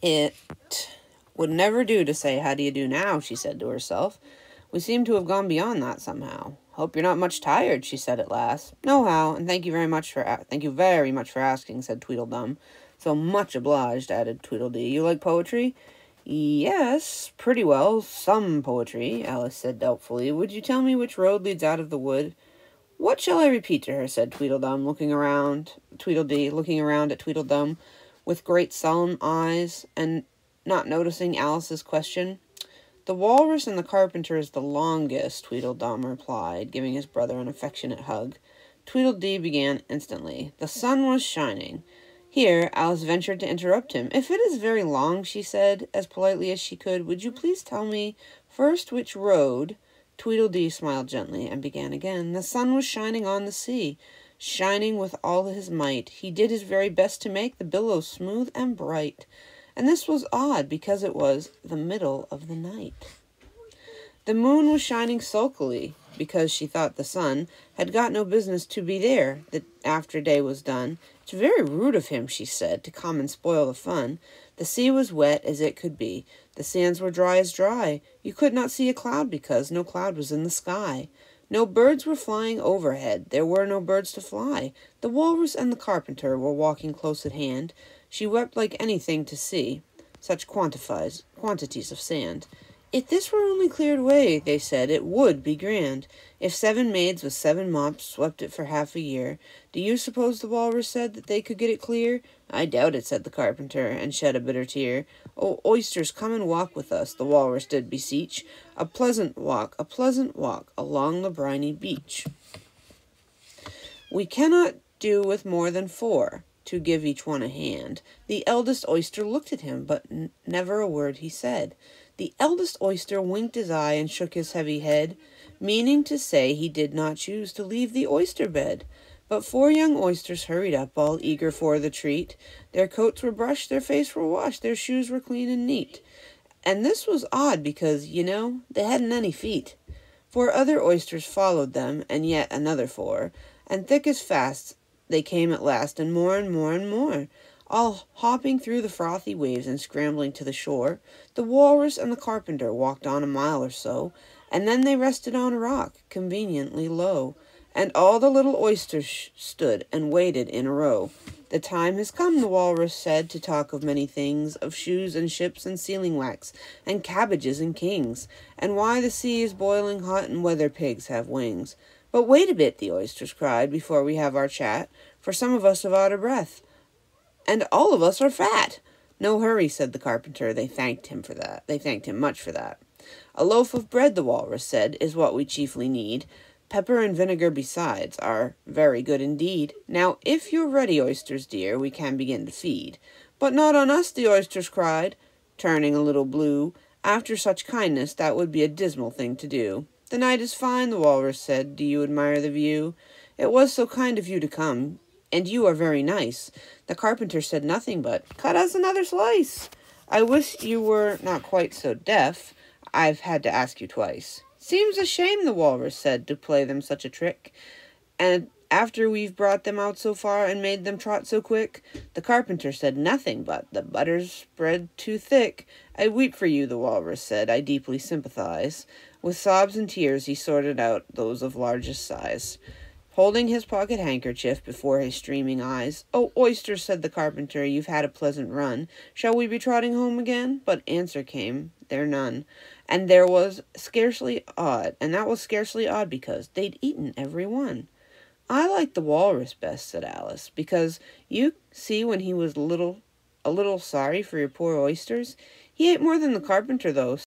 It would never do to say, "How do you do now?" she said to herself. "We seem to have gone beyond that somehow. Hope you're not much tired," she said at last. "No, Hal, and thank you very much for asking," said Tweedledum. "So much obliged," added Tweedledee. "You like poetry?" "Yes, pretty well. Some poetry," Alice said doubtfully. "Would you tell me which road leads out of the wood?" "What shall I repeat to her?" said Tweedledee, looking around at Tweedledum with great solemn eyes, and not noticing Alice's question. "The Walrus and the Carpenter is the longest," Tweedledum replied, giving his brother an affectionate hug. Tweedledee began instantly. "The sun was shining." Here Alice ventured to interrupt him. "If it is very long," she said, as politely as she could, "would you please tell me first which road—" Tweedledee smiled gently, and began again. "The sun was shining on the sea, shining with all his might. He did his very best to make the billows smooth and bright. And this was odd, because it was the middle of the night. The moon was shining sulkily, because she thought the sun had got no business to be there after day was done. It's very rude of him," she said, "to come and spoil the fun. The sea was wet as it could be. The sands were dry as dry. You could not see a cloud because no cloud was in the sky. No birds were flying overhead. There were no birds to fly. The Walrus and the Carpenter were walking close at hand. She wept like anything to see such quantities of sand. If this were only cleared away, they said, it would be grand. If 7 maids with 7 mops swept it for half a year. Do you suppose, the Walrus said, that they could get it clear? I doubt it, said the Carpenter, and shed a bitter tear. Oh, oysters, come and walk with us, the Walrus did beseech. A pleasant walk along the briny beach. We cannot do with more than 4, to give each one a hand. The eldest oyster looked at him, but never a word he said. The eldest oyster winked his eye and shook his heavy head, meaning to say he did not choose to leave the oyster bed. But 4 young oysters hurried up, all eager for the treat. Their coats were brushed, their faces were washed, their shoes were clean and neat. And this was odd because, they hadn't any feet. 4 other oysters followed them, and yet another 4, and thick as fast they came at last, and more and more and more, all hopping through the frothy waves and scrambling to the shore. The Walrus and the Carpenter walked on a mile or so, and then they rested on a rock, conveniently low, and all the little oysters stood and waited in a row. The time has come, the Walrus said, to talk of many things, of shoes and ships and sealing wax, and cabbages and kings, and why the sea is boiling hot and whether pigs have wings. But wait a bit, the oysters cried, before we have our chat, for some of us have out of breath, and all of us are fat. No hurry, said the Carpenter. They thanked him much for that. A loaf of bread, the Walrus said, is what we chiefly need. Pepper and vinegar besides are very good indeed. Now, if you're ready, oysters dear, we can begin to feed. But not on us, the oysters cried, turning a little blue. After such kindness, that would be a dismal thing to do. The night is fine, the Walrus said. Do you admire the view? It was so kind of you to come, and you are very nice. The Carpenter said nothing but, cut us another slice. I wish you were not quite so deaf. I've had to ask you twice. Seems a shame, the Walrus said, to play them such a trick. And after we've brought them out so far and made them trot so quick. The Carpenter said nothing but, the butter's spread too thick. I weep for you, the Walrus said, I deeply sympathize. With sobs and tears he sorted out those of largest size, holding his pocket handkerchief before his streaming eyes. Oh, oysters, said the Carpenter, you've had a pleasant run. Shall we be trotting home again? But answer came there none. And that was scarcely odd because they'd eaten every one. I like the Walrus best, said Alice, because you see when he was a little sorry for your poor oysters. He ate more than the Carpenter, though,